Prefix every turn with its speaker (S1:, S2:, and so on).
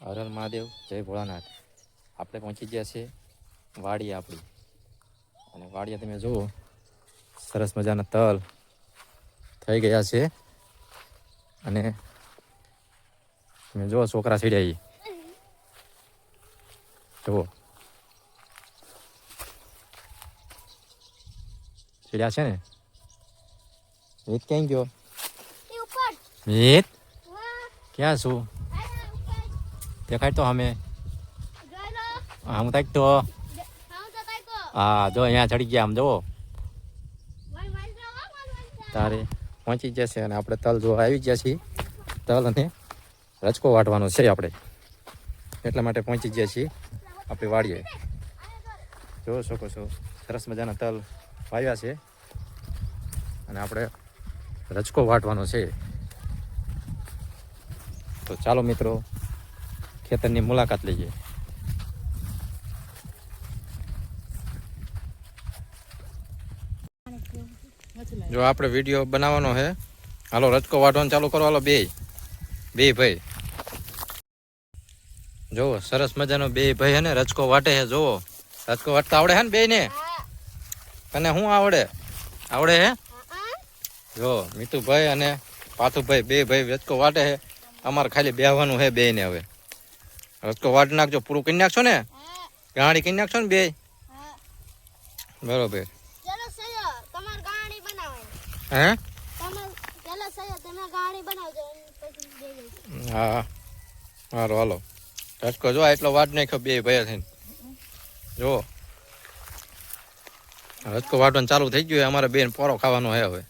S1: હર હર મહાદેવ, જય ભોળાનાથ. આપણે પહોંચી ગયા છે વાડી આપણી. અને વાડીએ તમે જુઓ સરસ મજાના તલ થઈ ગયા છે. અને તમે જુઓ છોકરા સીડ્યા જુઓ સીડ્યા છે ને. મિત ક્યાં ગયો? મિત ક્યાં છું? દેખાય તો અમે હું તાક તો હા જો અહીંયા ચડી ગયા આમ જુઓ. તારે પહોંચી જશે અને આપણે તલ જોવા આવી ગયા છીએ. તલ અને રચકો વાટવાનો છે આપણે, એટલા માટે પહોંચી ગયા છીએ આપણી વાડીએ. જોઈ શકો છો સરસ મજાના તલ વાવ્યા છે અને આપણે રચકો વાટવાનો છે. તો ચાલો મિત્રો ખેતરની મુલાકાત લઈએ. જો આપણે વિડીયો બનાવવાનો છે. હાલો રચકો વાટવાનું ચાલુ કરો. હાલો બે ભાઈ જોવો સરસ મજાનો બે ભાઈ હે ને રચકો વાટે છે. જોવો રચકો વાટતા આવડે હે ને બે ને? તને શું આવડે? આવડે હે? જો મીતુભાઈ અને પાથુભાઈ બે ભાઈ રચકો વાટે છે. અમારે ખાલી બેહવાનું છે બે ને. હવે રચકો વાટી નાખજો, પૂરું કરી નાખશો ને? ગાડી કરી નાખશો ને બે? બરોબર. હે? હા સારું હાલો. રચકો જો એટલો વાટ નાખ્યો બે ભાઈ થઈને. જો રચકો વાટવાનું ચાલુ થઈ ગયું. અમારે બેન પોરો ખાવાનો છે હવે.